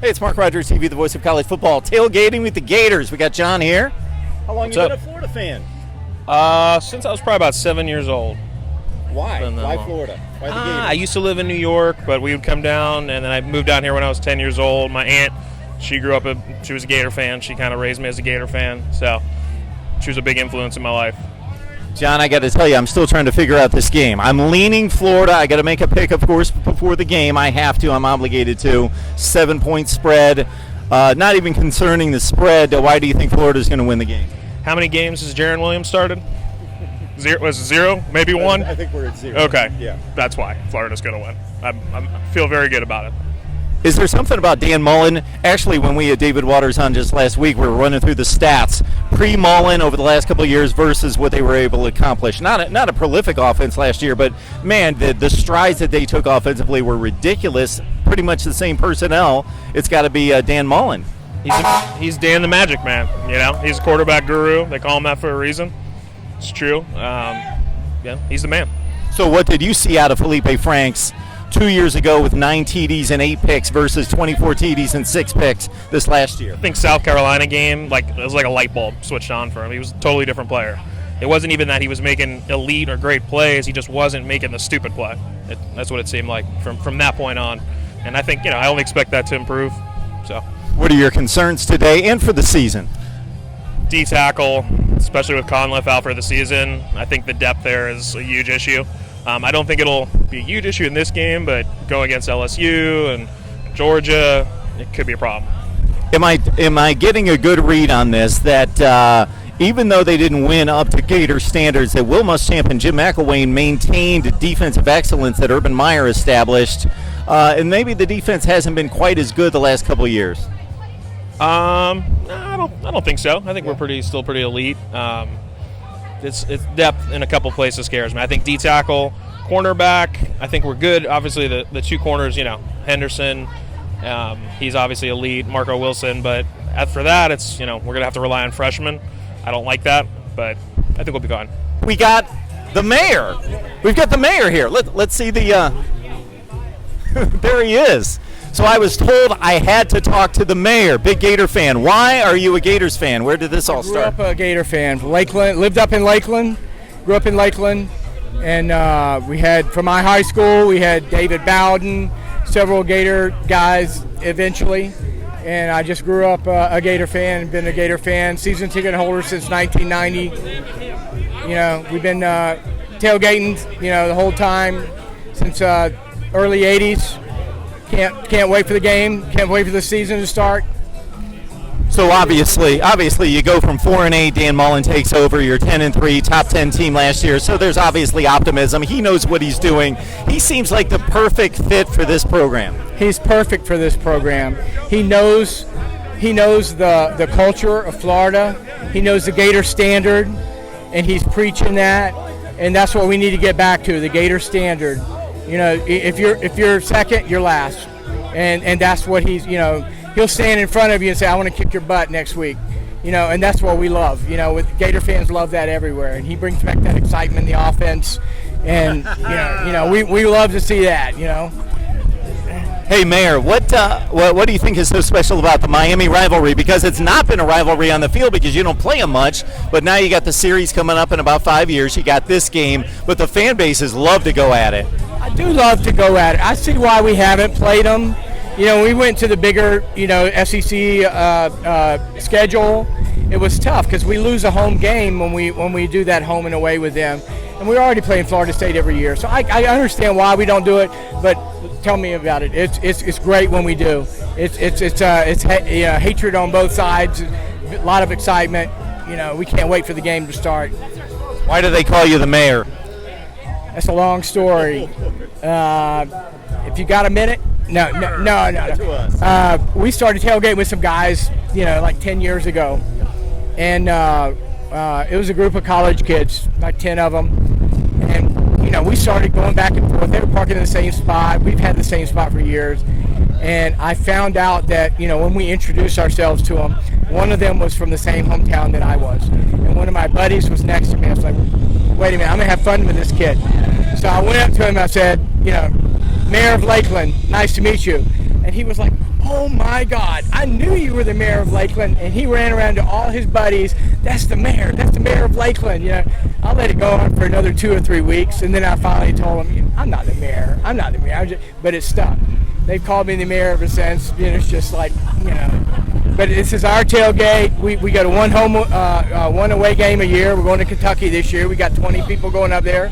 Hey, it's MarkRogersTV, the voice of college football. Tailgating with the Gators. We got John here. How long What's you up? been a Florida fan? Since I was probably about 7 years old. Why? Been that Why long. Florida? Why the Gators? I used to live in New York, but we would come down, and then I moved down here when I was 10 years old. My aunt, she was a Gator fan. She kind of raised me as a Gator fan, so she was a big influence in my life. John, I got to tell you, I'm still trying to figure out this game. I'm leaning Florida. I got to make a pick, of course, before the game. I have to. I'm obligated to. 7-point spread. Not even concerning the spread. Why do you think Florida's going to win the game? How many games has Jaron Williams started? Was it 0? Maybe 1? I think we're at 0. Okay. Yeah. That's why Florida's going to win. I feel very good about it. Is there something about Dan Mullen? Actually, when we had David Waters on just last week, we were running through the stats pre-Mullen over the last couple of years versus what they were able to accomplish. Not a prolific offense last year, but man, the strides that they took offensively were ridiculous. Pretty much the same personnel. It's got to be Dan Mullen. He's Dan the Magic Man. You know, he's a quarterback guru. They call him that for a reason. It's true. Yeah, he's the man. So what did you see out of Felipe Franks 2 years ago with 9 TDs and 8 picks versus 24 TDs and 6 picks this last year? I think South Carolina game, it was like a light bulb switched on for him. He was a totally different player. It wasn't even that he was making elite or great plays. He just wasn't making the stupid play. That's what it seemed like from that point on. And I think, I only expect that to improve. So, what are your concerns today and for the season? D tackle, especially with Conliffe out for the season. I think the depth there is a huge issue. I don't think it'll be a huge issue in this game, but going against LSU and Georgia, it could be a problem. Am I getting a good read on this, that even though they didn't win up to Gator standards, that Will Muschamp and Jim McElwain maintained defensive excellence that Urban Meyer established, and maybe the defense hasn't been quite as good the last couple of years? I don't think so. I think we're still pretty elite. It's depth in a couple places scares me. I think D tackle, cornerback, I think we're good. Obviously, the two corners, Henderson, he's obviously elite. Marco Wilson, but after that, it's we're gonna have to rely on freshmen. I don't like that, but I think we'll be fine. We got the mayor. We've got the mayor here. Let's see the. There he is. So I was told I had to talk to the mayor. Big Gator fan. Why are you a Gators fan? Where did this all start? Grew up a Gator fan. Lakeland, lived up in Lakeland, grew up in Lakeland, and we had, from my high school, we had David Bowden, several Gator guys eventually, and I just grew up a Gator fan and been a Gator fan, season ticket holder since 1990. We've been tailgating, the whole time since early 80s. Can't wait for the game. Can't wait for the season to start. So obviously, you go from 4-8. Dan Mullen takes over. You're 10-3, top 10 team last year. So there's obviously optimism. He knows what he's doing. He seems like the perfect fit for this program. He's perfect for this program. He knows the culture of Florida. He knows the Gator standard, and he's preaching that. And that's what we need to get back to, the Gator standard. If you're second, you're last, and that's what he'll stand in front of you and say, I want to kick your butt next week, and that's what we love. With Gator fans love that everywhere, and he brings back that excitement in the offense, and we love to see that. Hey, Mayor, what do you think is so special about the Miami rivalry? Because it's not been a rivalry on the field because you don't play them much, but now you got the series coming up in about 5 years. You got this game, but the fan bases love to go at it. I do love to go at it. I see why we haven't played them. We went to the bigger, SEC schedule. It was tough because we lose a home game when we do that home and away with them, and we're already playing Florida State every year. So I understand why we don't do it, but tell me about it. It's great when we do. It's hatred on both sides, a lot of excitement. We can't wait for the game to start. Why do they call you the mayor? That's a long story. If you got a minute. No. We started tailgating with some guys, like 10 years ago. And it was a group of college kids, like 10 of them. And, we started going back and forth. They were parking in the same spot. We've had the same spot for years. And I found out that, when we introduced ourselves to them, one of them was from the same hometown that I was. And one of my buddies was next to me. I was like, wait a minute, I'm going to have fun with this kid. So I went up to him and I said, Mayor of Lakeland, nice to meet you. And he was like, oh my God, I knew you were the mayor of Lakeland. And he ran around to all his buddies, that's the mayor of Lakeland. You know, I let it go on for another 2 or 3 weeks, and then I finally told him, I'm not the mayor. But it stuck. They've called me the mayor ever since. You know, it's just like, you know. But this is our tailgate. We go to one away game a year. We're going to Kentucky this year. We got 20 people going up there.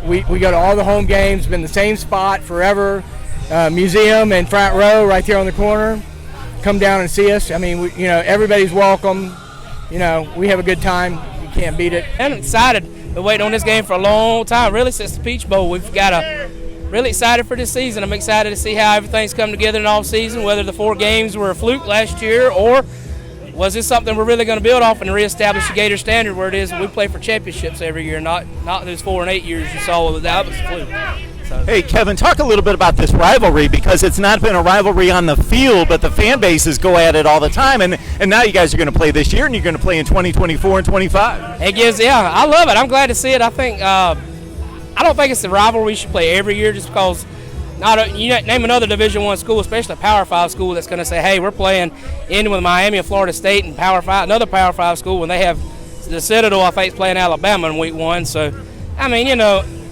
We go to all the home games. Been the same spot forever. Museum and front row right there on the corner. Come down and see us. I mean, everybody's welcome. You know, we have a good time. You can't beat it. I'm excited. Been waiting on this game for a long time, really since the Peach Bowl. We've got really excited for this season. I'm excited to see how everything's come together in off season, whether the 4 games were a fluke last year or was this something we're really going to build off and reestablish the Gator standard where it is we play for championships every year, not those 4 and 8 years you saw that was a fluke. So. Hey, Kevin, talk a little bit about this rivalry, because it's not been a rivalry on the field, but the fan bases go at it all the time. And now you guys are going to play this year, and you're going to play in 2024 and 25. I love it. I'm glad to see it. I think I don't think it's the rivalry we should play every year, just because you name another Division I school, especially a Power 5 school, that's going to say, hey, we're playing in with Miami and Florida State and another Power 5 school when they have the Citadel, I think, is playing Alabama in week 1. So, I mean,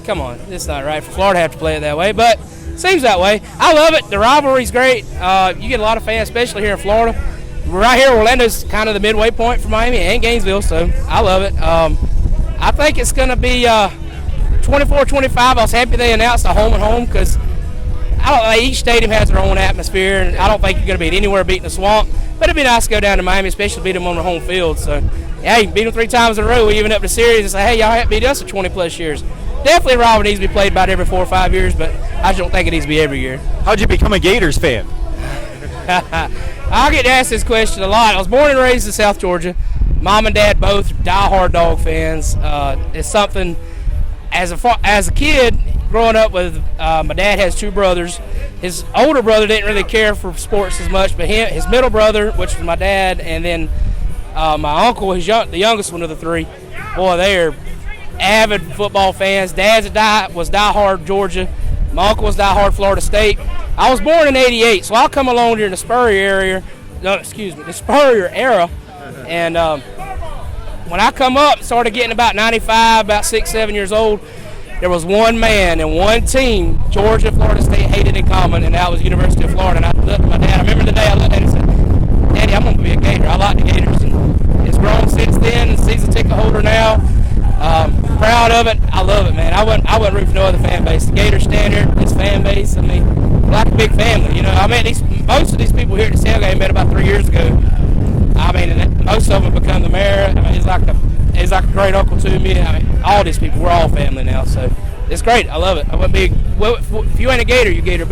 come on, it's not right for Florida to have to play it that way, but it seems that way. I love it. The rivalry's great. You get a lot of fans, especially here in Florida. Right here, Orlando's kind of the midway point for Miami and Gainesville, so I love it. I think it's going to be 24-25. I was happy they announced a home and home, because each stadium has their own atmosphere, and I don't think you're going to beat anywhere beating the Swamp. But it'd be nice to go down to Miami, especially beat them on the home field. So, hey, beat them 3 times in a row. We even up the series and say, hey, y'all haven't beat us for 20-plus years. Definitely a rivalry needs to be played about every 4 or 5 years, but I just don't think it needs to be every year. How'd you become a Gators fan? I get asked this question a lot. I was born and raised in South Georgia. Mom and Dad both diehard dog fans. It's something, as a kid, growing up with, my dad has 2 brothers. His older brother didn't really care for sports as much, but his middle brother, which was my dad, and then my uncle, the youngest one of the 3, boy, they are avid football fans. Dad's was diehard Georgia. My uncle was diehard Florida State. I was born in '88, so I'll come along during the Spurrier era. And when I come up, started getting about 95, about 6, 7 years old, there was one man and one team Georgia, Florida State hated in common, and that was University of Florida. And I looked at my dad. I remember the day I looked at him and said, Daddy, I'm going to be a Gator. I like the Gators. And it's grown since then. Season ticket holder now. Proud of it. I love it, man. I wouldn't root for no other fan base. The Gator standard, this fan base, I mean, we're like a big family. I met most of these people here at the tailgate I met about 3 years ago. I mean, and most of them have become the mayor. I mean, he's like a great uncle to me. I mean, all these people, we're all family now. So it's great. I love it. If you ain't a Gator, you're Gator.